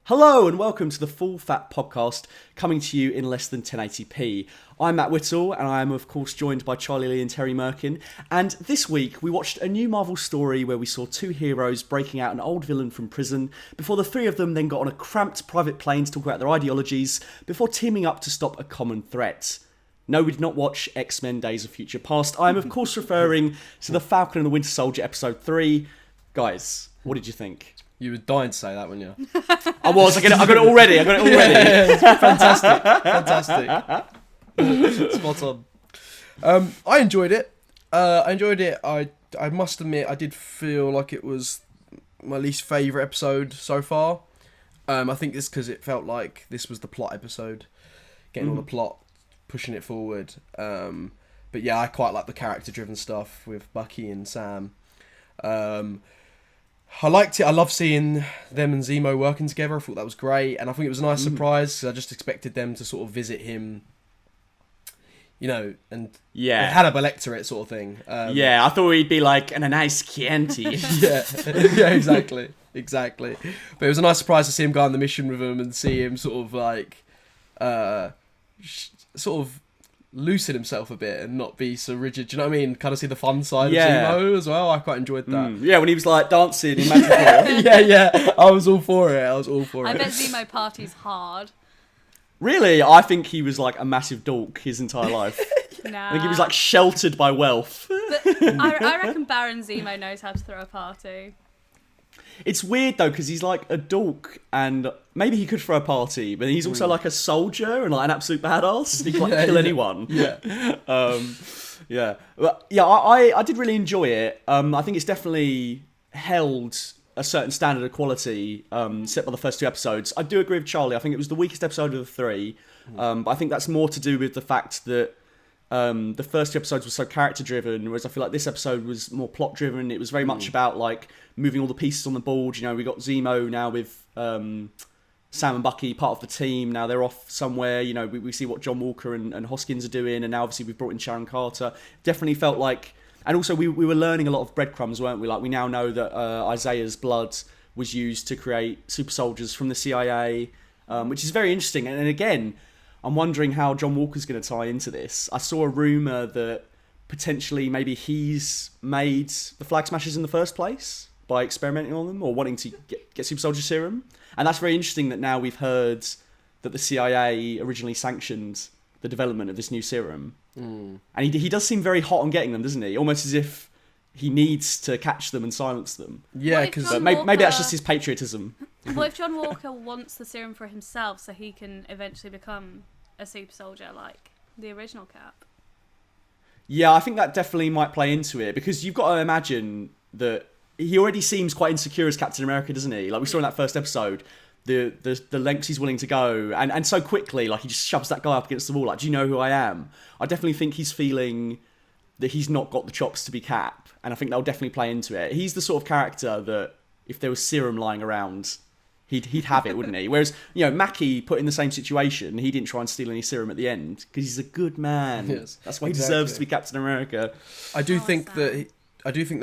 Hello and welcome to the Full Fat Podcast, coming to you in less than 1080p. I'm Matt Whittle and I am of course joined by Charlie Lee and Terry Merkin. And this week we watched a new Marvel story where we saw two heroes breaking out an old villain from prison before the three of them then got on a cramped private plane to talk about their ideologies before teaming up to stop a common threat. No, we did not watch X-Men Days of Future Past. I'm of course referring to The Falcon and the Winter Soldier episode 3. Guys, what did you think? You were dying to say that, weren't you? I got it already. Fantastic. Spot on. I enjoyed it. I must admit, I did feel like it was my least favourite episode so far. I think it's because it felt like this was the plot episode. Getting all the plot, pushing it forward. But yeah, I quite like the character-driven stuff with Bucky and Sam. I liked it. I love seeing them and Zemo working together. I thought that was great. And I think it was a nice surprise because I just expected them to sort of visit him, you know, and Hannibal Lecter it sort of thing. I thought he'd be like, and a nice Chianti. yeah, exactly. But it was a nice surprise to see him go on the mission with him and see him sort of like, loosen himself a bit and not be so rigid. Do you know what I mean? Kind of see the fun side of Zemo as well. I quite enjoyed that. Yeah, when he was like dancing in Manticore. yeah. I was all for it. I bet Zemo parties hard. Really? I think he was like a massive dork his entire life. Nah. I think he was like sheltered by wealth. But I reckon Baron Zemo knows how to throw a party. It's weird though, because he's like a dork and maybe he could throw a party, but he's also like a soldier and like an absolute badass. He can like kill anyone. I did really enjoy it. I think it's definitely held a certain standard of quality set by the first two episodes. I do agree with Charlie. I think it was the weakest episode of the three, but I think that's more to do with the fact that the first two episodes were so character driven, whereas I feel like this episode was more plot driven. It was very much about like moving all the pieces on the board. You know, we got Zemo now with Sam and Bucky part of the team. Now they're off somewhere. You know, we see what John Walker and Hoskins are doing, and now obviously we've brought in Sharon Carter. Definitely felt like, and also we were learning a lot of breadcrumbs, weren't we? Like we now know that Isaiah's blood was used to create super soldiers from the CIA, which is very interesting. And again, I'm wondering how John Walker's going to tie into this. I saw a rumour that potentially maybe he's made the Flag Smashers in the first place by experimenting on them or wanting to get super soldier serum. And that's very interesting that now we've heard that the CIA originally sanctioned the development of this new serum. And he does seem very hot on getting them, doesn't he? Almost as if he needs to catch them and silence them. Yeah, because maybe that's just his patriotism. What if John Walker wants the serum for himself so he can eventually become a super soldier like the original Cap? Yeah, I think that definitely might play into it because you've got to imagine that he already seems quite insecure as Captain America, doesn't he? Like we saw in that first episode, the lengths he's willing to go and so quickly, like he just shoves that guy up against the wall. Like, do you know who I am? I definitely think he's feeling that he's not got the chops to be Cap, and I think that'll definitely play into it. He's the sort of character that if there was serum lying around, he'd have it, wouldn't he? Whereas, you know, Mackie put in the same situation, he didn't try and steal any serum at the end because he's a good man. Yes, that's why he deserves to be Captain America. I do think that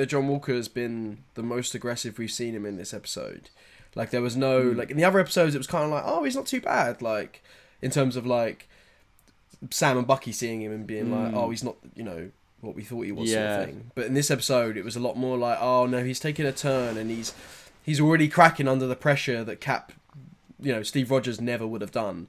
John Walker has been the most aggressive we've seen him in this episode. Like there was no like in the other episodes, it was kind of like, oh, he's not too bad. Like in terms of like Sam and Bucky seeing him and being like, oh, he's not, you know, what we thought he was, sort of thing. But in this episode, it was a lot more like, oh no, he's taking a turn and he's already cracking under the pressure that Cap, you know, Steve Rogers never would have done.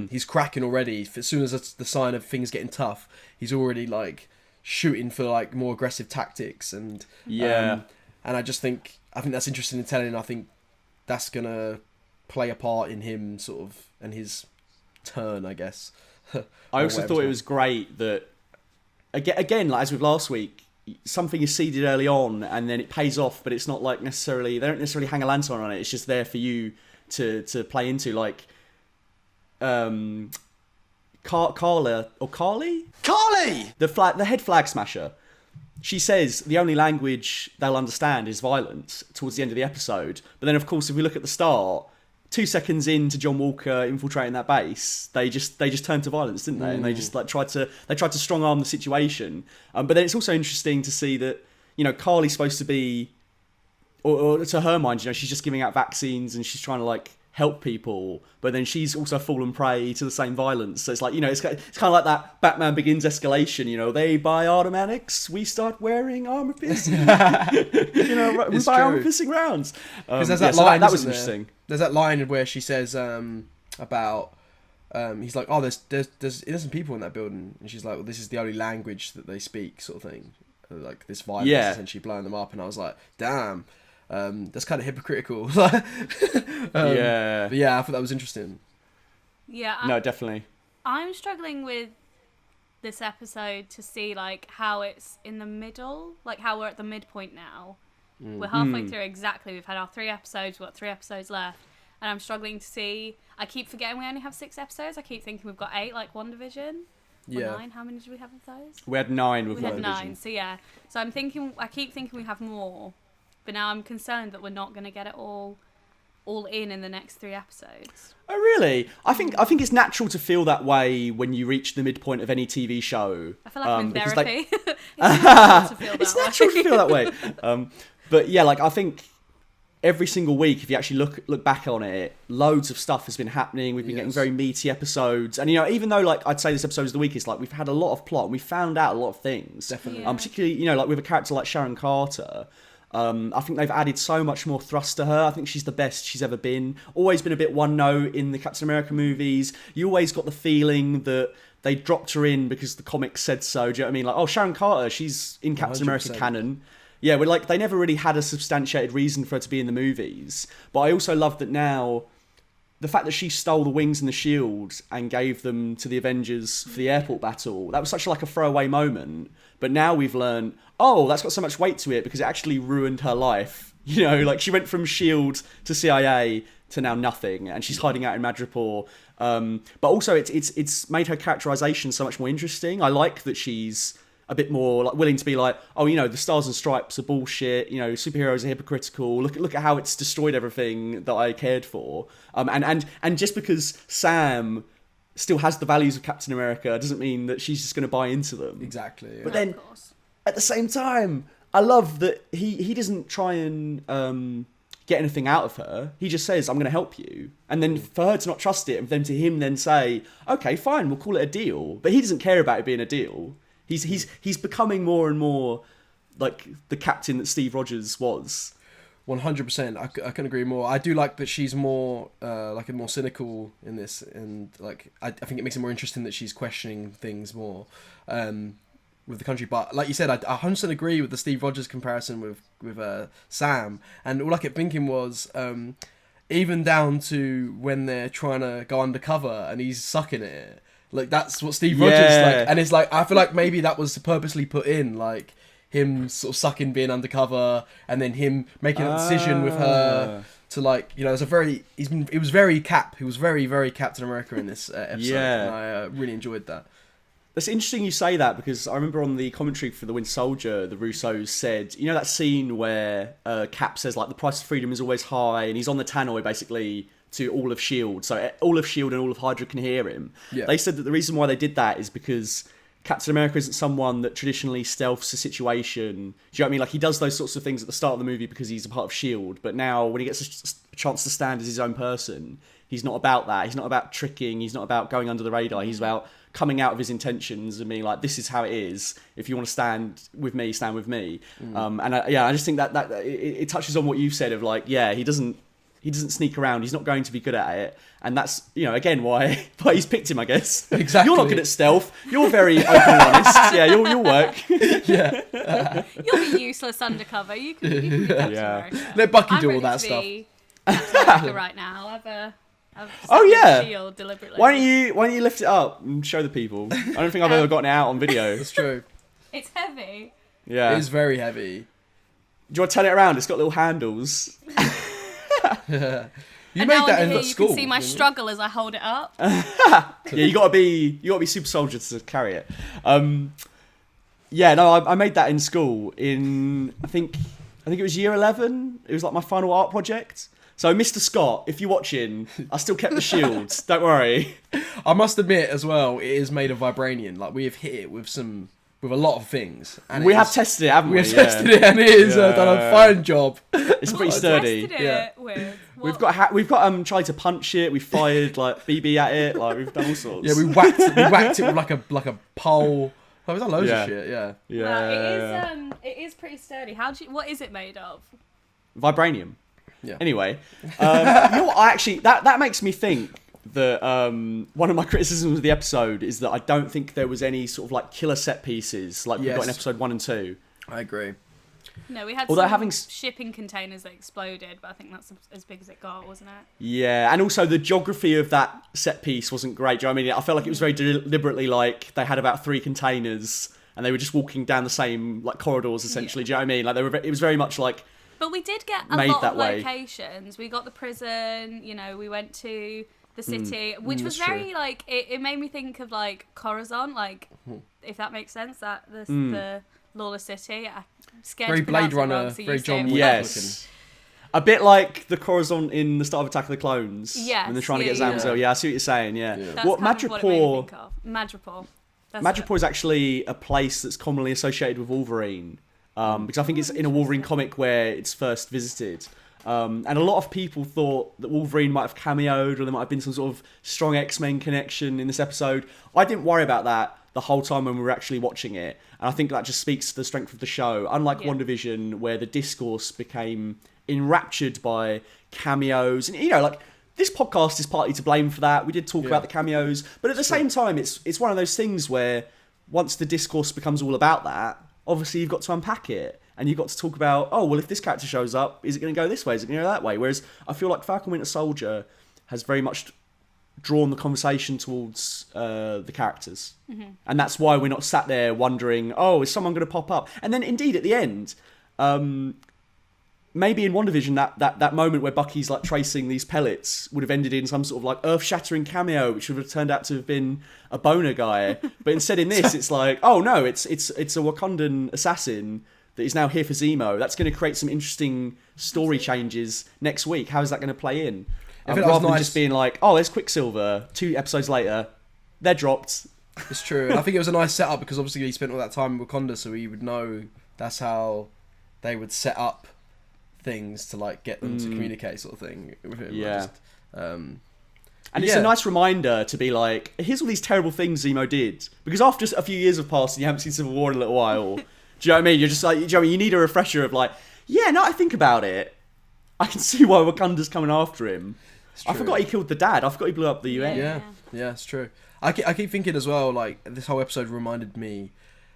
He's cracking already. As soon as it's the sign of things getting tough, he's already like shooting for like more aggressive tactics and and I think that's interesting in telling. I think that's gonna play a part in him sort of and his turn, I guess. I also thought it was great that again, like as with last week, something is seeded early on and then it pays off, but it's not like necessarily, they don't necessarily hang a lantern on it. It's just there for you to play into, like Carly, the head flag smasher. She says the only language they'll understand is violence towards the end of the episode. But then, of course, if we look at the start, 2 seconds into John Walker infiltrating that base, they just turned to violence, didn't they? And they just like tried to strong arm the situation. But then it's also interesting to see that, you know, Carly's supposed to be, or to her mind, you know, she's just giving out vaccines and she's trying to like help people, but then she's also fallen prey to the same violence. So it's like, it's kind of like that Batman Begins escalation. They buy automatics, we start wearing armor piercing. We buy armor piercing rounds. Because there's that line. That was isn't interesting. there? There's that line where she says about. He's like, oh, there's innocent people in that building, and she's like, well, this is the only language that they speak, sort of thing. Like this violence essentially blowing them up, and I was like, damn. That's kind of hypocritical. But yeah, I thought that was interesting. Yeah. No, definitely. I'm struggling with this episode to see like how it's in the middle, like how we're at the midpoint now. We're halfway through exactly. We've had our 3 episodes. We've got 3 episodes left, and I'm struggling to see. I keep forgetting we only have 6 episodes. I keep thinking we've got 8, like WandaVision. Yeah. 9. How many did we have of those? We had 9 with We had WandaVision. 9. So yeah. So I keep thinking we have more. But now I'm concerned that we're not going to get it all in the next 3 episodes. Oh, really? I think it's natural to feel that way when you reach the midpoint of any TV show. I feel like I'm in because, therapy. It's natural to feel that way. It's natural to feel that way. But yeah, like I think every single week, if you actually look back on it, loads of stuff has been happening. We've been getting very meaty episodes, and even though like I'd say this episode is the weakest, like we've had a lot of plot and we found out a lot of things. Definitely. Yeah. Particularly like with a character like Sharon Carter. I think they've added so much more thrust to her. I think she's the best she's ever been. Always been a bit one note in the Captain America movies. You always got the feeling that they dropped her in because the comics said so. Do you know what I mean? Like, oh, Sharon Carter, she's in Captain America 100%. canon. Yeah, but like they never really had a substantiated reason for her to be in the movies. But I also love that now, the fact that she stole the wings and the shield and gave them to the Avengers for the airport battle, that was such like a throwaway moment. But now we've learned, oh, that's got so much weight to it because it actually ruined her life. Like she went from S.H.I.E.L.D. to CIA to now nothing, and she's hiding out in Madripoor. But also it's made her characterization so much more interesting. I like that she's a bit more like willing to be like, oh, the Stars and Stripes are bullshit. Superheroes are hypocritical. Look at how it's destroyed everything that I cared for. And just because Sam still has the values of Captain America doesn't mean that she's just going to buy into them. Exactly. Yeah. But then at the same time, I love that he doesn't try and get anything out of her. He just says, I'm going to help you. And then for her to not trust it, and then to him then say, okay, fine, we'll call it a deal. But he doesn't care about it being a deal. He's becoming more and more like the captain that Steve Rogers was. 100%. I couldn't agree more. I do like that she's more more cynical in this, and like I think it makes it more interesting that she's questioning things more with the country. But like you said, I 100% agree with the Steve Rogers comparison with Sam. And all I kept thinking was even down to when they're trying to go undercover and he's sucking it. Like that's what Steve Rogers like, and it's like I feel like maybe that was purposely put in, like him sort of sucking being undercover, and then him making a decision with her to like it was very Cap. He was very very Captain America in this episode. And I really enjoyed that. That's interesting you say that, because I remember on the commentary for The Winter Soldier, the Russos said, that scene where Cap says like the price of freedom is always high, and he's on the tannoy basically to all of S.H.I.E.L.D. So all of S.H.I.E.L.D. and all of Hydra can hear him. Yeah. They said that the reason why they did that is because Captain America isn't someone that traditionally stealths a situation. Do you know what I mean? Like, he does those sorts of things at the start of the movie because he's a part of S.H.I.E.L.D. But now, when he gets a chance to stand as his own person, he's not about that. He's not about tricking. He's not about going under the radar. He's about coming out of his intentions and being like, this is how it is. If you want to stand with me, stand with me. I just think that it touches on what you said of like, he doesn't sneak around. He's not going to be good at it. And that's, again, why he's picked him, I guess. Exactly. You're not good at stealth. You're very open and honest. Yeah, you'll work. Yeah. You'll be useless undercover. You can be Captain America. Let Bucky do all that stuff. Captain America right now. I've shield deliberately. Why don't you lift it up and show the people? I don't think I've ever gotten it out on video. It's true. It's heavy. Yeah. It is very heavy. Do you want to turn it around? It's got little handles. You made that in school. You can see my struggle as I hold it up. Yeah, you gotta be super soldier to carry it. I made that in school in I think it was year 11. It was like my final art project. So Mr. Scott, if you're watching, I still kept the shield. Don't worry. I must admit as well, it is made of vibranium. Like we have hit it with some with a lot of things. And We it have is- tested it, haven't we? we have tested it, and it is done a fine job. It's pretty sturdy. Tested it Yeah. with. We've What- got tried to punch it. We fired like BB at it. Like we've done all sorts. Yeah, we whacked it with like a pole. Oh, we've done loads Yeah. of shit. Yeah. yeah. It is pretty sturdy. What is it made of? Vibranium. Yeah. Anyway, you know what? I actually that makes me think that one of my criticisms of the episode is that I don't think there was any sort of like killer set pieces like we got in Yes. episode 1 and 2. I agree. No, we had Although some having shipping containers that exploded, but I think that's as big as it got, wasn't it? Yeah, and also the geography of that set piece wasn't great. Do you know what I mean? I felt like it was very deliberately like they had about 3 containers and they were just walking down the same like corridors essentially. Do you know what I mean? Like it was very much like But we did get a Made lot that of way. locations. We got the prison, we went to the city, which was that's very like it made me think of like Coruscant, like if that makes sense. That the lawless city. I'm scared Very to pronounce Blade it Runner, wrong, so you very say John it Wick. first. yes. A bit like the Coruscant in the start of Attack of the Clones. Yes, When they're trying to yeah, get yeah. Zamzil. Yeah, I see what you're saying, yeah. Yeah. That's What kind of what it made me Madripoor... think of. Madripoor. That's Madripoor is actually a place that's commonly associated with Wolverine. Because I think it's in a Wolverine comic where it's first visited. And a lot of people thought that Wolverine might have cameoed or there might have been some sort of strong X-Men connection in this episode. I didn't worry about that the whole time when we were actually watching it. And I think that just speaks to the strength of the show. Unlike Yeah. WandaVision, where the discourse became enraptured by cameos. And, like, this podcast is partly to blame for that. We did talk about the cameos. But at the same time, it's one of those things where once the discourse becomes all about that, obviously you've got to unpack it. And you've got to talk about, oh, well, if this character shows up, is it going to go this way? Is it going to go that way? Whereas I feel like Falcon Winter Soldier has very much drawn the conversation towards the characters. Mm-hmm. And that's why we're not sat there wondering, oh, is someone going to pop up? And then indeed at the end, maybe in WandaVision, that moment where Bucky's like tracing these pellets would have ended in some sort of like earth-shattering cameo, which would have turned out to have been a boner guy. But instead in this, it's like, oh no, it's a Wakandan assassin that is now here for Zemo. That's going to create some interesting story changes next week. How is that going to play in? I think that was Rather than nice. just being like, oh, there's Quicksilver. 2 episodes later, they're dropped. It's true. And I think it was a nice setup because obviously he spent all that time in Wakanda, so he would know that's how they would set up things to like get them to communicate, sort of thing. With him. Yeah. And And it's yeah. a nice reminder to be like, here's all these terrible things Zemo did. Because after a few years have passed and you haven't seen Civil War in a little while, do you know what I mean? You're just like, do you know what I mean? You need a refresher of like, yeah, now I think about it, I can see why Wakanda's coming after him. I true. forgot he killed the dad. I forgot he blew up the UN. Yeah, it's true. I keep thinking as well, like, this whole episode reminded me,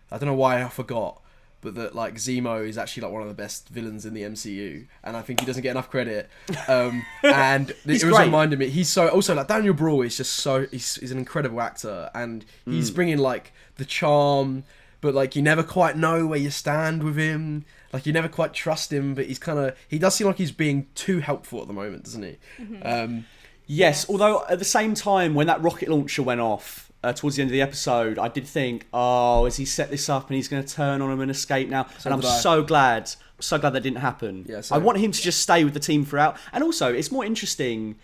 I don't know why I forgot, but that, like, Zemo is actually, like, one of the best villains in the MCU, and I think he doesn't get enough credit. And He's it was great. reminding me, he's so, also, like, Daniel Bruhl is just so, he's an incredible actor, and he's bringing, like, the charm, but, like, you never quite know where you stand with him. Like, you never quite trust him, but he's kind of... He does seem like he's being too helpful at the moment, doesn't he? Yes, although at the same time, when that rocket launcher went off towards the end of the episode, I did think, oh, has he set this up and he's going to turn on him and escape now? And I'm did I. so glad that didn't happen. Yeah, I same. want him to just stay with the team throughout. And also, it's more interesting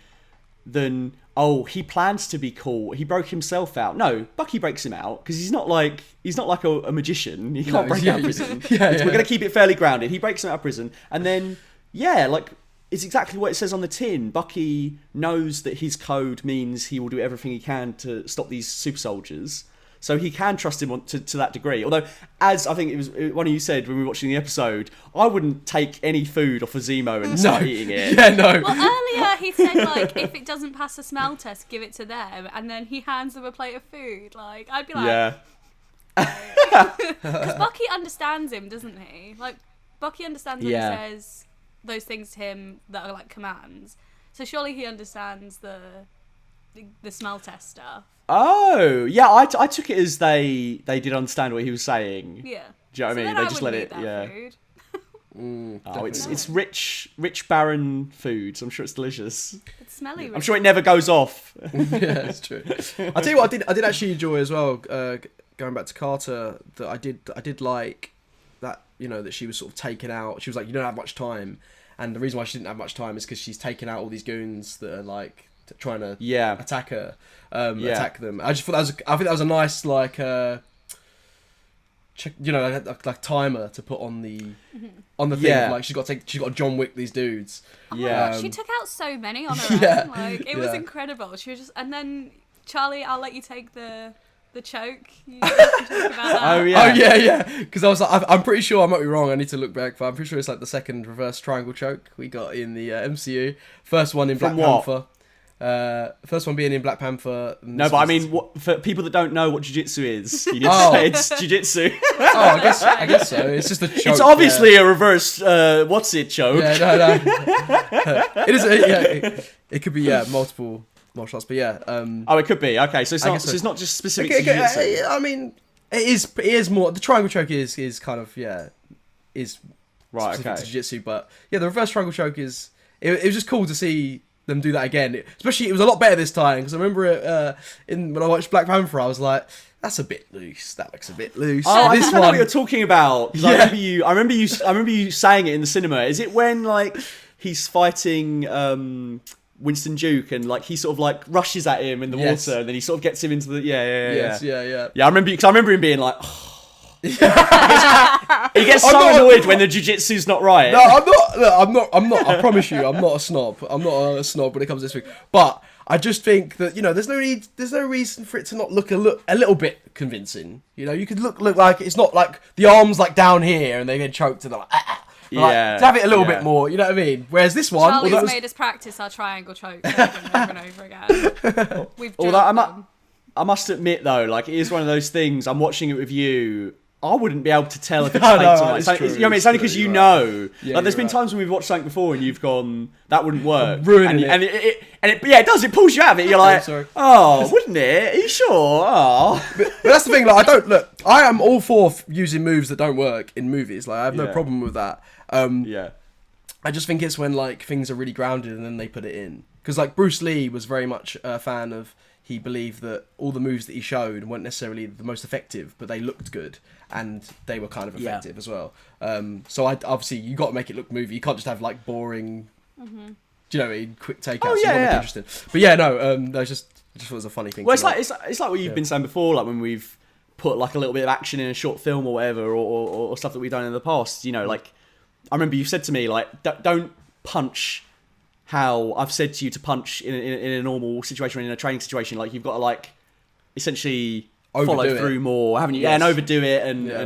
than, oh, he plans to be cool. He broke himself out. No, Bucky breaks him out because he's not like a magician. He can't break out of prison. We're going to keep it fairly grounded. He breaks him out of prison, and then like, it's exactly what it says on the tin. Bucky knows that his code means he will do everything he can to stop these super soldiers. So he can trust him to that degree. Although, as I think it was one of you said when we were watching the episode, I wouldn't take any food off of Zemo and start eating it. Yeah, no. Well, earlier he said, like, if it doesn't pass the smell test, give it to them, and then he hands them a plate of food. Like, I'd be like... Yeah. Because Bucky understands him, doesn't he? Like, Bucky understands when Yeah. he says those things to him that are, like, commands. So surely he understands the smell test stuff. Oh, yeah, I took it as they did understand what he was saying. Yeah. Do you know what I So mean? then They I just let wouldn't it, eat that yeah. food. Oh, it's rich, barren food. So I'm sure it's delicious. It's smelly. I'm sure it never goes off. Yeah, it's true. I tell you what, I did actually enjoy as well. Going back to Carter, that I did like that. You know, that she was sort of taken out. She was like, you don't have much time, and the reason why she didn't have much time is because she's taken out all these goons that are like trying to attack her, attack them. I just thought I think that was a nice like. like timer to put on the thing. Yeah. Like she's got to John Wick these dudes. Yeah. She took out so many on her own. Yeah. Like it was Yeah. incredible. She was just, and then Charlie, I'll let you take the choke. You talk about that. Oh yeah. Oh yeah. Because I was like, I'm pretty sure, I might be wrong. I need to look back, but I'm pretty sure it's like the second reverse triangle choke we got in the MCU. First one in Black From what? Panther. First one being in Black Panther. and No, this but I was- mean, for people that don't know what jiu-jitsu is, you need to Oh. say it's jiu-jitsu. Oh, I guess so. It's just a choke. It's obviously a reverse, what's it, choke? Yeah, no. It is. It could be multiple martial arts, but yeah. Oh, it could be. Okay, so it's I not, guess so. so it's not just specific to jiu-jitsu. I mean, it is more. The triangle choke is kind of is Right, specific okay. to jiu-jitsu, but yeah, the reverse triangle choke is. It was just cool to see them do that again. Especially, it was a lot better this time because I remember it when I watched Black Panther, I was like, "That's a bit loose. That looks a bit loose." Oh, I this think I know what one, you're talking about. 'Cause Yeah. I remember you saying it in the cinema. Is it when like he's fighting Winston Duke and like he sort of like rushes at him in the Yes. water and then he sort of gets him into the yes, yeah. yeah. Yeah, I remember him being like. He gets so I'm not- annoyed when the jiu-jitsu's not right. No, I'm not. Look, I'm not. I promise you, I'm not a snob. I'm not a snob when it comes to this thing. But I just think that there's no reason for it to not look a little bit convincing. You could look like it's not like the arms like down here and they get choked and they're like, Yeah, to have it a little yeah. bit more. You know what I mean? Whereas this one, Charlie's although it was- made us practice our triangle choke over and over again. We've Although drilled them. I must admit though, like it is one of those things. I'm watching it with you. I wouldn't be able to tell if it's No, fake no, or not. it's It's, true, you know what I mean? It's only it's because true, you you're know. Yeah, Like, there's you're been right. times when we've watched something before and you've gone, that wouldn't work. ruining and it. Yeah, it does. It pulls you out of it. You're like, sorry. oh, wouldn't it? Are you sure? Oh. But that's the thing. Like, I am all for using moves that don't work in movies. Like, I have no Yeah. problem with that. Yeah. I just think it's when like things are really grounded and then they put it in. Because like Bruce Lee was very much a fan of. He believed that all the moves that he showed weren't necessarily the most effective, but they looked good and they were kind of Yeah. effective as well. So obviously you got to make it look movie. You can't just have like boring, do you know what I mean? Quick takeouts. Oh, You gotta make yeah. it interesting. But yeah, no, that was just thought it was a funny thing. Well, it's to like note. it's like what you've been saying before, like when we've put like a little bit of action in a short film or whatever, or stuff that we've done in the past. Like I remember you said to me like, don't punch how I've said to you to punch in a normal situation or in a training situation. Like you've got to like essentially follow Overdo it. through more, haven't you? Yeah, Yes. and overdo it Yeah.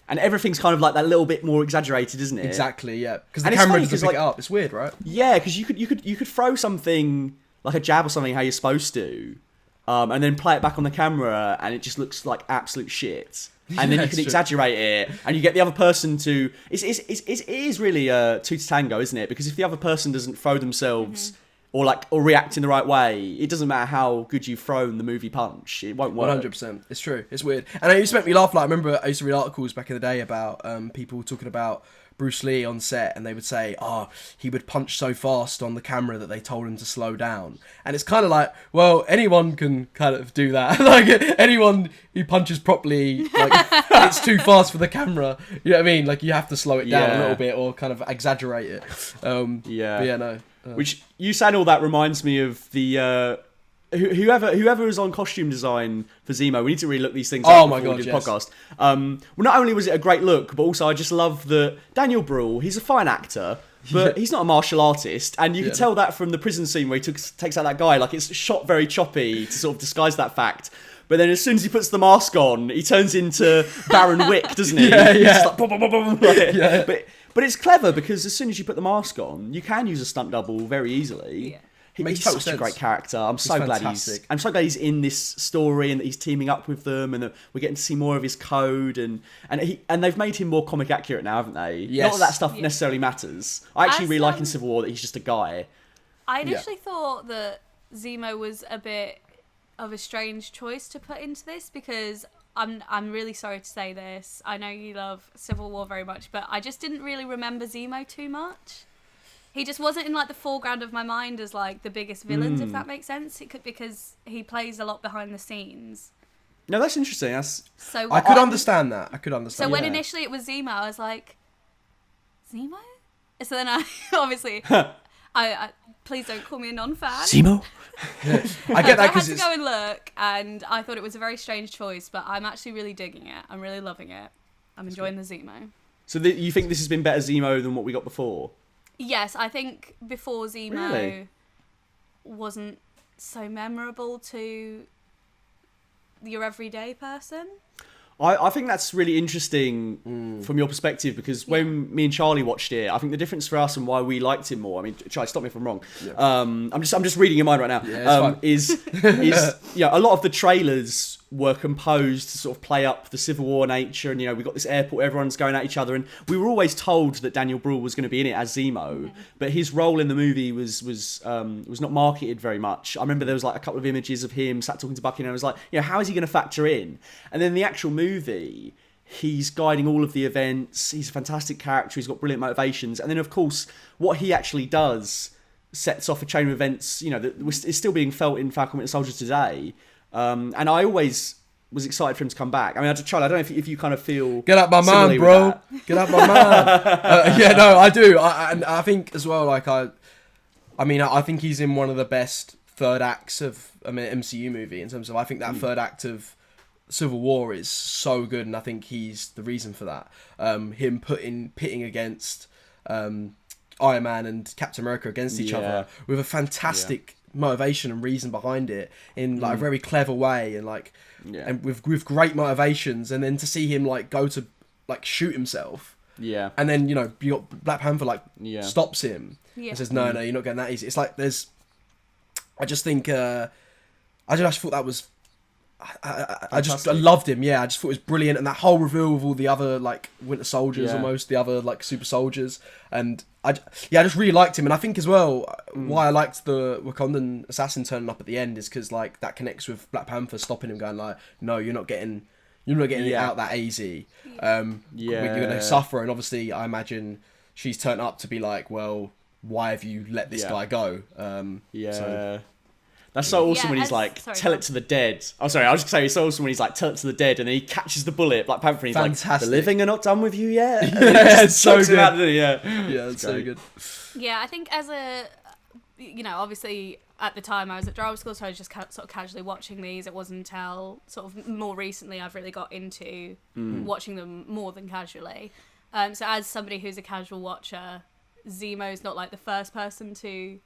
and everything's kind of like that little bit more exaggerated, isn't it? Exactly, yeah. Because the And it's camera funny doesn't 'cause, pick like- it up. It's weird, right? Yeah, because you could throw something like a jab or something how you're supposed to, and then play it back on the camera, and it just looks like absolute shit. And then Yeah, you it's can true. exaggerate it, and you get the other person to. It is really two to tango, isn't it? Because if the other person doesn't throw themselves or react in the right way, it doesn't matter how good you've thrown the movie punch, it won't work. 100%. It's true. It's weird. And it used to make me laugh. Like, I remember I used to read articles back in the day about people talking about Bruce Lee on set, and they would say, he would punch so fast on the camera that they told him to slow down. And it's kind of like, well, anyone can kind of do that. Like, anyone who punches properly, like, it's too fast for the camera. You know what I mean? Like, you have to slow it down a Yeah. little bit or kind of exaggerate it. Yeah. But yeah, no. Which you saying all that reminds me of the whoever was on costume design for Zemo. We need to really look these things Oh up my before we God, do the yes. podcast. Well, not only was it a great look, but also I just love that Daniel Bruhl. He's a fine actor, but he's not a martial artist, and you can tell that from the prison scene where he takes out that guy. Like it's shot very choppy to sort of disguise that fact. But then as soon as he puts the mask on, he turns into Baron Wick, doesn't he? Yeah, He's yeah. just like, boom, boom, boom, boom, like- Yeah. But it's clever because as soon as you put the mask on, you can use a stunt double very easily. Yeah. Makes He's total such a sense. great character. I'm so glad fantastic. I'm so glad he's in this story and that he's teaming up with them and that we're getting to see more of his code and they've made him more comic accurate now, haven't they? Yes. Not that that stuff Yeah. necessarily matters. I actually As, really like in Civil War that he's just a guy. I initially thought that Zemo was a bit of a strange choice to put into this because I'm really sorry to say this. I know you love Civil War very much, but I just didn't really remember Zemo too much. He just wasn't in like the foreground of my mind as like the biggest villains, if that makes sense. It could because he plays a lot behind the scenes. No, that's interesting. That's So I could understand that. So when yeah. initially it was Zemo, I was like, Zemo? So then I obviously I please don't call me a non-fan. Zemo. I get that I had because to it's... go and look, and I thought it was a very strange choice, but I'm actually really digging it. I'm really loving it. I'm enjoying the Zemo. So you think this has been better Zemo than what we got before? Yes, I think before Zemo Really? wasn't so memorable to your everyday person. I think that's really interesting from your perspective, because when me and Charlie watched it, I think the difference for us and why we liked him more. I mean, Charlie, stop me if I'm wrong. Yeah. I'm just reading your mind right now. Yeah, is a lot of the trailers were composed to sort of play up the Civil War nature, and we got this airport, everyone's going at each other, and we were always told that Daniel Bruhl was going to be in it as Zemo, but his role in the movie was not marketed very much. I remember there was like a couple of images of him sat talking to Bucky, and I was like, how is he going to factor in? And then the actual movie, he's guiding all of the events. He's a fantastic character. He's got brilliant motivations, and then of course what he actually does sets off a chain of events. That is still being felt in Falcon Winter Soldier today. And I always was excited for him to come back. I mean, Charlie, I don't know if you kind of feel... Get up my man, bro. Get up my man. Yeah, no, I do. And I think as well, like, I think he's in one of the best third acts of an MCU movie, in terms of, I think that third act of Civil War is so good, and I think he's the reason for that. Him pitting against Iron Man and Captain America against each other with a fantastic... motivation and reason behind it in like a very clever way, and and with great motivations, and then to see him like go to like shoot himself, and then you got Black Panther stops him and says no, you're not getting that easy. It's like I just thought that was I loved him. I just thought it was brilliant, and that whole reveal with all the other like Winter Soldiers, almost the other like super soldiers, and I just really liked him. And I think as well why I liked the Wakandan assassin turning up at the end is because like that connects with Black Panther stopping him, going like, no, you're not getting it out that easy. You're gonna suffer. And obviously I imagine she's turned up to be like, well, why have you let this guy go? That's so awesome when he's like, tell it to the dead. Oh, sorry, I was just saying, it's so awesome when he's like, tell it to the dead, and then he catches the bullet, Black Panther, and he's like, the living are not done with you yet. It's so good. It's so good. Yeah, I think as a, obviously at the time I was at drama school, so I was just sort of casually watching these. It wasn't until sort of more recently I've really got into watching them more than casually. So as somebody who's a casual watcher, Zemo's not like the first person to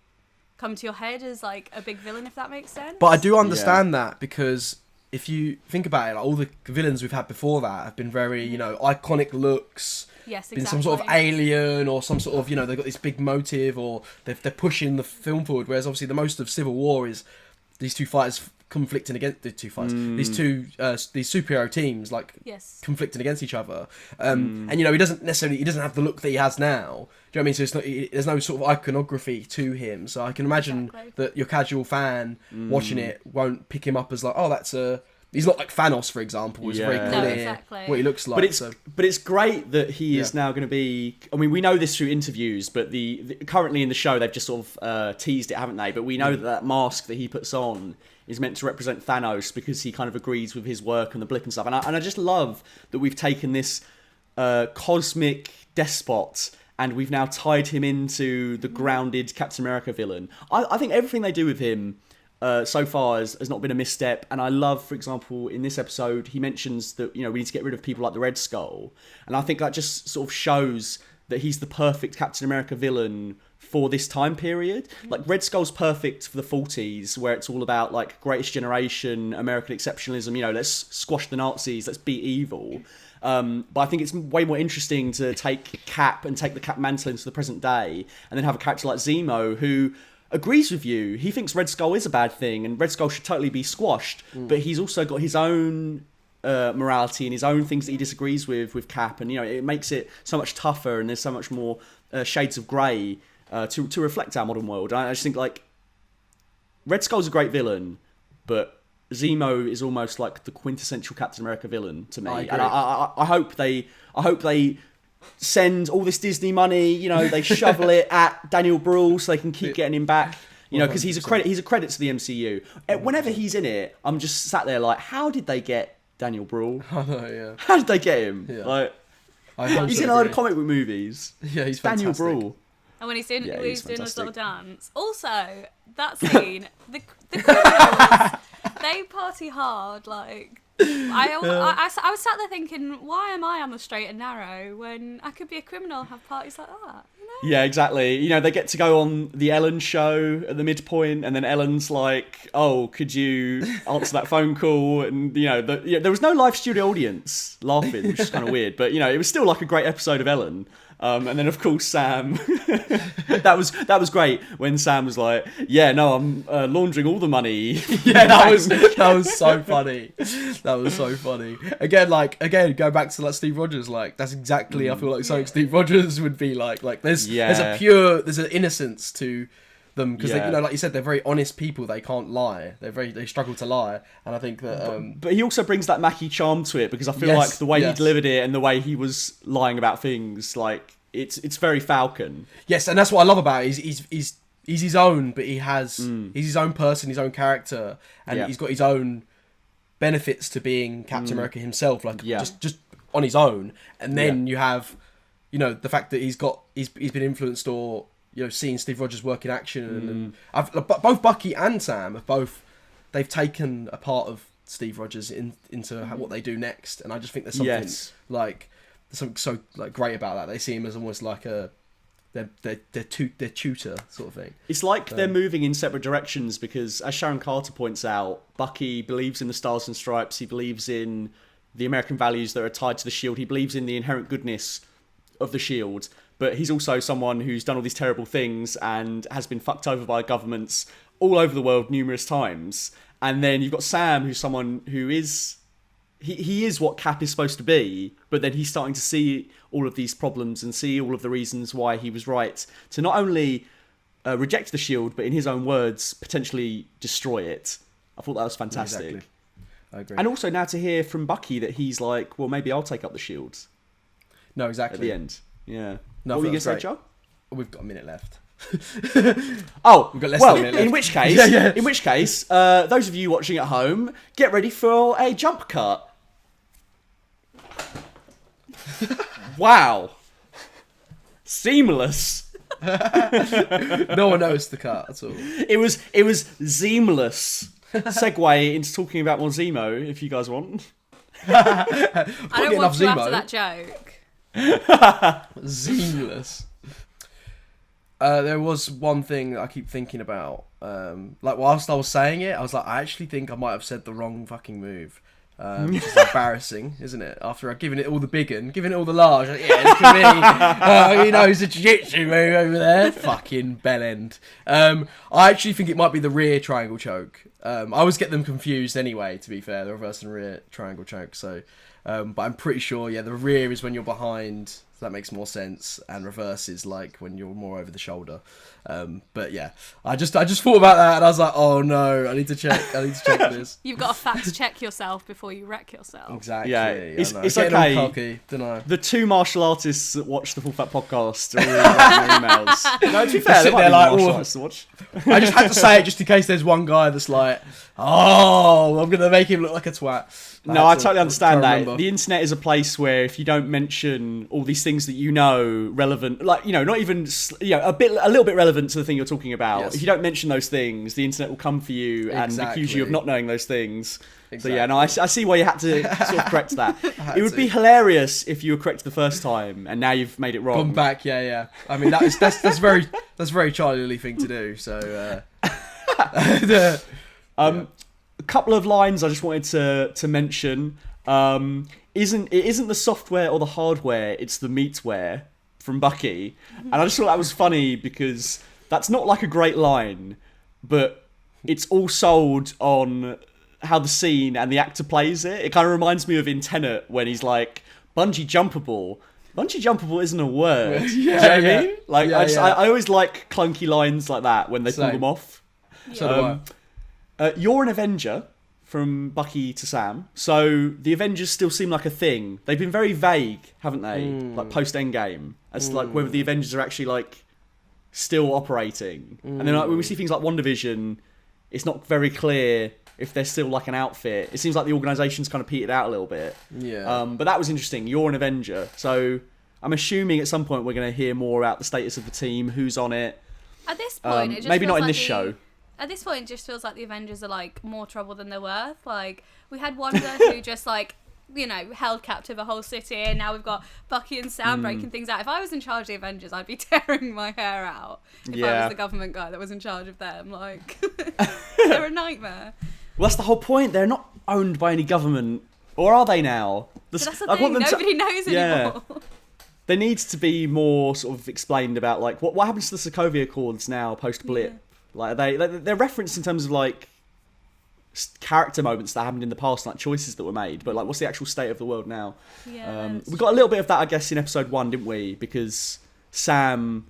come to your head as like a big villain, if that makes sense. But I do understand that, because if you think about it, like, all the villains we've had before that have been very, iconic looks. Yes, exactly. Been some sort of alien or some sort of, they've got this big motive, or they're pushing the film forward. Whereas obviously the most of Civil War is these two fighters conflicting against these superhero teams conflicting against each other. And he doesn't have the look that he has now. Do you know what I mean? So there's no sort of iconography to him. So I can imagine that your casual fan watching it won't pick him up as like, oh, he's not like Thanos, for example, who's very clear what he looks like. But it's great that he is now going to be... I mean, we know this through interviews, but currently in the show they've just sort of teased it, haven't they? But we know that mask that he puts on is meant to represent Thanos, because he kind of agrees with his work and the blip and stuff. And I just love that we've taken this cosmic despot and we've now tied him into the grounded Captain America villain. I think everything they do with him so far has not been a misstep. And I love, for example, in this episode, he mentions that, we need to get rid of people like the Red Skull. And I think that just sort of shows that he's the perfect Captain America villain for this time period. Like, Red Skull's perfect for the 40s, where it's all about like greatest generation, American exceptionalism, let's squash the Nazis, let's beat evil. But I think it's way more interesting to take Cap and take the Cap mantle into the present day, and then have a character like Zemo who agrees with you. He thinks Red Skull is a bad thing, and Red Skull should totally be squashed, but he's also got his own morality and his own things that he disagrees with Cap, and it makes it so much tougher, and there's so much more shades of grey to reflect our modern world. I just think like Red Skull's a great villain, but Zemo is almost like the quintessential Captain America villain to me. And I hope they send all this Disney money, they shovel it at Daniel Bruhl so they can keep getting him back. Because he's a credit to the MCU. Whenever he's in it, I'm just sat there like, how did they get Daniel Bruhl? I know, yeah. How did they get him? Yeah. Like, I he's in a lot of comic book movies. Yeah, he's Daniel fantastic. Bruhl. And when he's doing this little dance. Also, that scene, the criminals, they party hard. Like, I was sat there thinking, why am I on the straight and narrow when I could be a criminal and have parties like that? You know? Yeah, exactly. You know, they get to go on the Ellen show at the midpoint, and then Ellen's like, "Oh, could you answer that phone call?" And you know, there was no live studio audience laughing, which is kind of weird. But you know, it was still like a great episode of Ellen. And then of course Sam, that was great when Sam was like, "Yeah, no, I'm laundering all the money." Yeah, that was so funny. That was so funny. Again, go back to like Steve Rogers. Like that's exactly I feel like something Steve Rogers would be like. Like there's an innocence to them because you know, like you said, they're very honest people. They can't lie. They struggle to lie, and I think that. But he also brings that Mackie charm to it because I feel like the way he delivered it and the way he was lying about things, like it's very Falcon. Yes, and that's what I love about it. He's his own, but he's his own person, his own character, and he's got his own benefits to being Captain America himself. Like just on his own, and then you have, you know, the fact that he's been influenced or. You know, seeing Steve Rogers work in action, and both Bucky and Sam they've taken a part of Steve Rogers into what they do next, and I just think there's something so like great about that. They see him as almost like their tutor sort of thing. It's like they're moving in separate directions because, as Sharon Carter points out, Bucky believes in the Stars and Stripes. He believes in the American values that are tied to the Shield. He believes in the inherent goodness of the Shield. But he's also someone who's done all these terrible things and has been fucked over by governments all over the world numerous times. And then you've got Sam, who's someone who is... He is what Cap is supposed to be, but then he's starting to see all of these problems and see all of the reasons why he was right to not only reject the Shield, but in his own words, potentially destroy it. I thought that was fantastic. Exactly. I agree. And also now to hear from Bucky that he's like, well, maybe I'll take up the Shield. No, exactly. At the end. Yeah. No, what were you going to say, Joe? We've got a minute left. Oh, we've got less than a minute left. In which case, those of you watching at home, get ready for a jump cut. Wow. Seamless. No one noticed the cut at all. It was seamless. Segue into talking about more Zemo, if you guys want. I don't want to after that joke. Seamless. There was one thing that I keep thinking about. Like whilst I was saying it, I was like, I actually think I might have said the wrong fucking move. Which is embarrassing, isn't it? After I've given it all the big un, given it all the large, like, yeah, look at me. He knows the jiu-jitsu move over there. Fucking bellend. I actually think it might be the rear triangle choke. I always get them confused anyway, to be fair, the reverse and rear triangle choke. So, but I'm pretty sure, the rear is when you're behind, so that makes more sense, and reverse is like when you're more over the shoulder. But yeah, I just thought about that, and I was like, oh no, I need to check this. You've got to fact check yourself before you wreck yourself. Exactly. Yeah, it's okay. Cocky, don't I? The two martial artists that watch the Full Fat podcast are already writing their emails. No, to be fair, they're like, martial artists to watch. I just had to say it just in case there's one guy that's like, oh, I'm gonna make him look like a twat. No, I totally understand that. The internet is a place where if you don't mention all these things that you know relevant, like, you know, not even, you know, a little bit relevant to the thing you're talking about. Yes. If you don't mention those things, the internet will come for you and accuse you of not knowing those things. Exactly. So yeah, no, I see why you had to sort of correct that. It would be hilarious if you were correct the first time and now you've made it wrong. Gone back, yeah. I mean, that's very Charlie thing to do. So. A couple of lines I just wanted to mention. It isn't the software or the hardware, it's the meatware from Bucky. And I just thought that was funny because that's not like a great line, but it's all sold on how the scene and the actor plays it. It kind of reminds me of in Tenet when he's like, bungee jumpable. Bungee jumpable isn't a word. Do you know what I mean? Like, I always like clunky lines like that when they pull them off. Yeah. So do I. You're an Avenger, from Bucky to Sam. So the Avengers still seem like a thing. They've been very vague, haven't they? Like post Endgame, as to like whether the Avengers are actually like still operating. And then like, when we see things like WandaVision, it's not very clear if they're still like an outfit. It seems like the organisation's kind of petered out a little bit. Yeah. But that was interesting. You're an Avenger, so I'm assuming at some point we're going to hear more about the status of the team, who's on it. At this point, it just maybe feels not in like this show. at this point, it just feels like the Avengers are like more trouble than they're worth. Like we had Wanda who just like, you know, held captive a whole city, and now we've got Bucky and Sam breaking things out. If I was in charge of the Avengers, I'd be tearing my hair out if I was the government guy that was in charge of them. Like, they're a nightmare. Well, that's the whole point. They're not owned by any government, or are they now? But that's the thing. Nobody knows anymore. There needs to be more sort of explained about like what happens to the Sokovia Accords now post Blip. Yeah. Like they're referenced in terms of like character moments that happened in the past, like choices that were made, but like what's the actual state of the world now? Yeah, we got a little bit of that, I guess, in episode 1, didn't we? Because Sam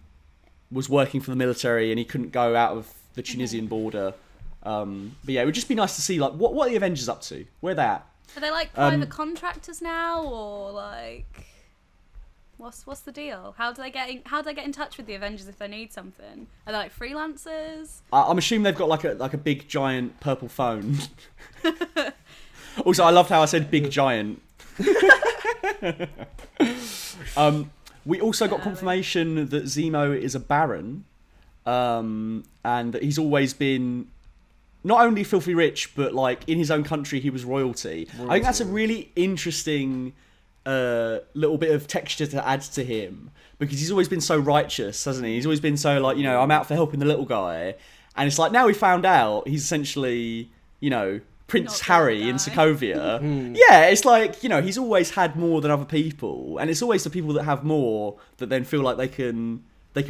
was working for the military and he couldn't go out of the Tunisian border. But yeah, it would just be nice to see like what are the Avengers up to? Where are they at? Are they like private contractors now, or like what's the deal? How do they get in touch with the Avengers if they need something? Are they like freelancers? I'm assuming they've got like a big giant purple phone. Also, I loved how I said big giant. We also got confirmation that Zemo is a Baron, and that he's always been not only filthy rich, but like in his own country he was royalty. I think that's a really interesting little bit of texture to add to him, because he's always been so righteous, hasn't he? He's always been so like, you know, I'm out for helping the little guy, and it's like now we found out he's essentially, you know, Prince Harry in Sokovia. Yeah, it's like, you know, he's always had more than other people, and it's always the people that have more that then feel like they can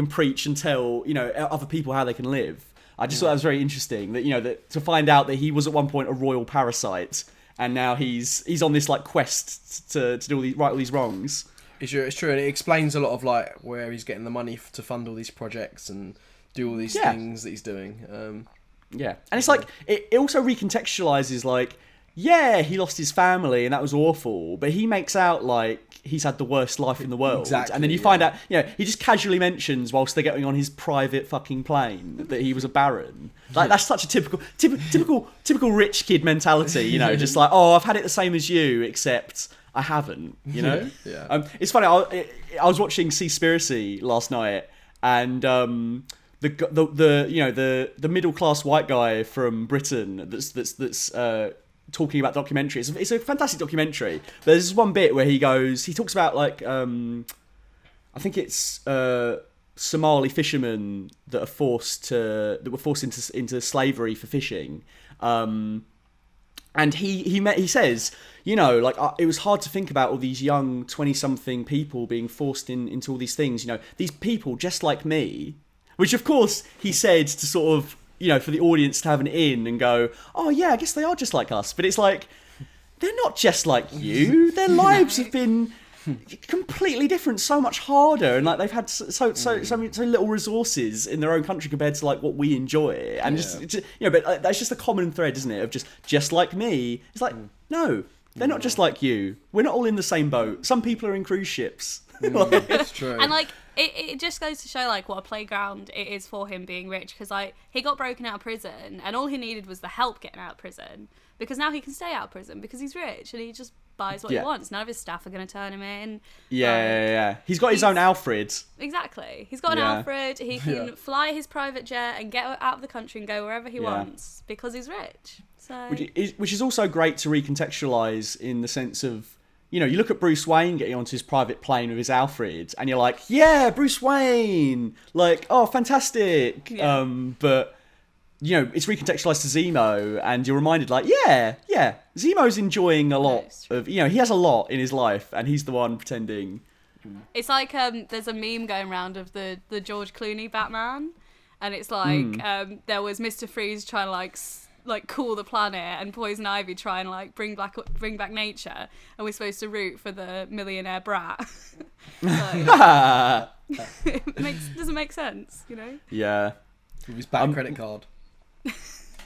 preach and tell, you know, other people how they can live. I just thought that was very interesting, that, you know, that to find out that he was at one point a royal parasite, and now he's on this like quest to do right all these wrongs. It's true, and it explains a lot of like where he's getting the money to fund all these projects and do all these things that he's doing. Yeah, and it's like it also recontextualizes like, yeah, he lost his family and that was awful, but he makes out like he's had the worst life in the world. Exactly, and then you find out, you know, he just casually mentions whilst they're getting on his private fucking plane that he was a baron. Like that's such a typical rich kid mentality, you know, just like, oh, I've had it the same as you, except I haven't, you know. Yeah. It's funny. I was watching Seaspiracy last night, and the you know the middle class white guy from Britain that's talking about documentary. It's a fantastic documentary. But there's this one bit where he talks about like I think it's Somali fishermen that were forced into slavery for fishing, and he says, you know, like it was hard to think about all these young 20-something people being forced into all these things. You know, these people just like me, which of course he said to sort of, you know, for the audience to have an in and go, oh yeah, I guess they are just like us. But it's like, they're not just like you. Their lives have been completely different, so much harder, and like they've had so little resources in their own country compared to like what we enjoy. And just you know, but that's just a common thread, isn't it? Of just like me. It's like, no, they're not just like you. We're not all in the same boat. Some people are in cruise ships. It's true. And like it just goes to show like what a playground it is for him being rich, because like he got broken out of prison and all he needed was the help getting out of prison, because now he can stay out of prison because he's rich and he just buys what he wants. None of his staff are going to turn him in. Yeah. He's got his own Alfred. Exactly. He's got an Alfred. He can fly his private jet and get out of the country and go wherever he wants because he's rich. So which is also great to recontextualize in the sense of, you know, you look at Bruce Wayne getting onto his private plane with his Alfred, and you're like, yeah, Bruce Wayne, like, oh, fantastic. Yeah. But, you know, it's recontextualized to Zemo, and you're reminded, like, yeah, Zemo's enjoying a lot of, you know, he has a lot in his life, and he's the one pretending. It's like there's a meme going around of the George Clooney Batman, and it's like there was Mr. Freeze trying to like cool the planet, and Poison Ivy trying to like bring back nature, and we're supposed to root for the millionaire brat. Doesn't make sense, you know? Yeah. With his bad credit card.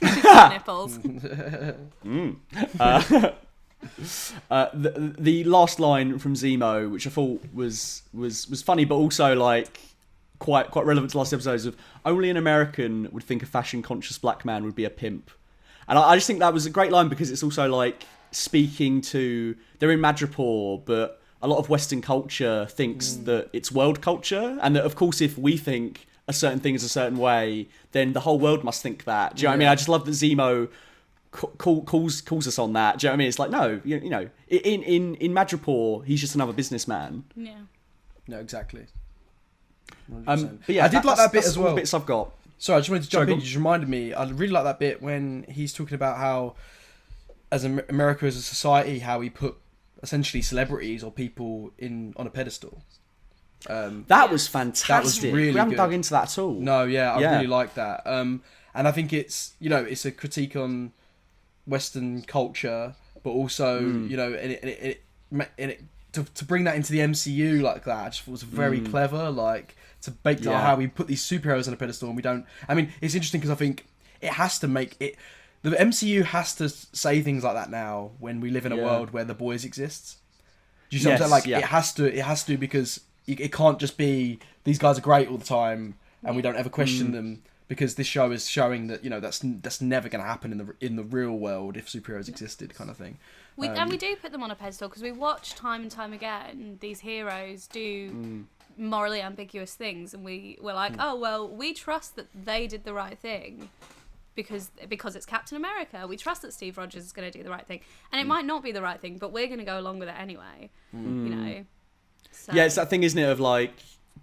Nipples. The last line from Zemo, which I thought was funny, but also like quite relevant to last episodes, of only an American would think a fashion conscious black man would be a pimp. And I just think that was a great line, because it's also like speaking to, they're in Madripoor, but a lot of Western culture thinks that it's world culture, and that of course if we think a certain thing is a certain way, then the whole world must think that. Do you know what I mean? I just love that Zemo calls us on that. Do you know what I mean? It's like, no, you know, in Madripoor, he's just another businessman. Yeah. No, exactly. But yeah, I did like that bit that's as all well. the bits I've got. Sorry, I just wanted to jump Sorry, in. go You just reminded me. I really like that bit when he's talking about how, as America as a society, how he put essentially celebrities or people on a pedestal. That was fantastic. really we haven't good. dug into that at all. No, yeah, I Yeah. really like that. And I think it's, you know, it's a critique on Western culture, but also, you know, to bring that into the MCU like that, I just thought was very clever. Like to make how we put these superheroes on a pedestal, and we don't. I mean, it's interesting because I think it has to make it. The MCU has to say things like that now when we live in a world where The Boys exists. Do you see what I'm saying? Like it has to because it can't just be these guys are great all the time and we don't ever question them, because this show is showing that, you know, that's never going to happen in the real world if superheroes existed, kind of thing. And we do put them on a pedestal because we watch time and time again these heroes do morally ambiguous things, and we're like, oh well, we trust that they did the right thing because it's Captain America. We trust that Steve Rogers is going to do the right thing, and it might not be the right thing, but we're going to go along with it anyway. You know. So. Yeah, it's that thing, isn't it, of like,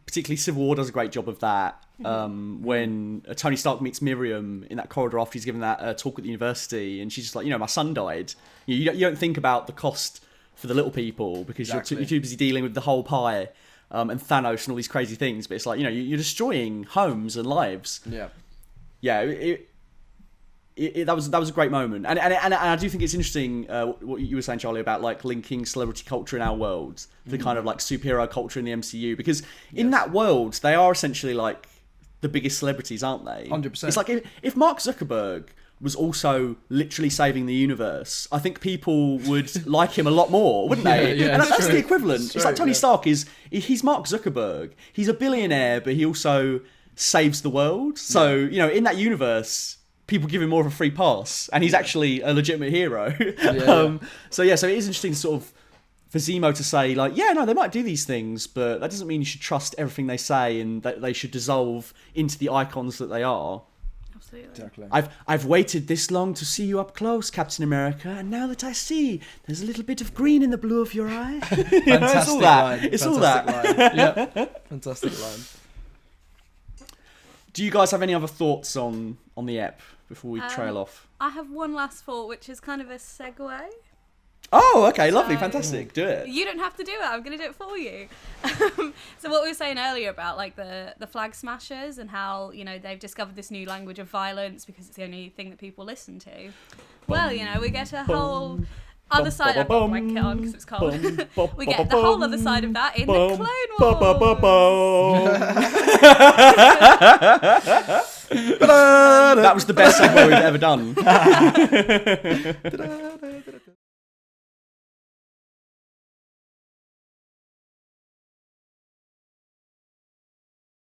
particularly Civil War does a great job of that. When Tony Stark meets Miriam in that corridor after he's given that talk at the university, and she's just like, you know, my son died. You don't think about the cost for the little people because you're too busy dealing with the whole pie and Thanos and all these crazy things. But it's like, you know, you're destroying homes and lives. Yeah. That was a great moment, and I do think it's interesting what you were saying, Charlie, about like linking celebrity culture in our world to the kind of like superhero culture in the MCU, because in that world they are essentially like the biggest celebrities, aren't they? 100%. It's like if Mark Zuckerberg was also literally saving the universe, I think people would like him a lot more, wouldn't they? Yeah, and that's true. the equivalent. It's like Tony yeah. Stark he's Mark Zuckerberg. He's a billionaire, but he also saves the world. So you know, in that universe, people give him more of a free pass, and he's actually a legitimate hero. So it is interesting sort of for Zemo to say like, yeah, no, they might do these things, but that doesn't mean you should trust everything they say, and that they should dissolve into the icons that they are. Absolutely. Exactly. I've waited this long to see you up close, Captain America, and now that I see there's a little bit of green in the blue of your eye. You know, it's all that. It's all that. Line. Yeah. Fantastic line. Do you guys have any other thoughts on the ep before we trail off? I have one last thought, which is kind of a segue. Oh, okay, lovely, So- fantastic. Do it. You don't have to do it. I'm going to do it for you. So what we were saying earlier about like the flag smashers and how, you know, they've discovered this new language of violence because it's the only thing that people listen to. Well, you know, we get a whole other side. I've got a blanket on because it's cold. We get the whole other side of that in the Clone Wars. That was the best segue we've ever done.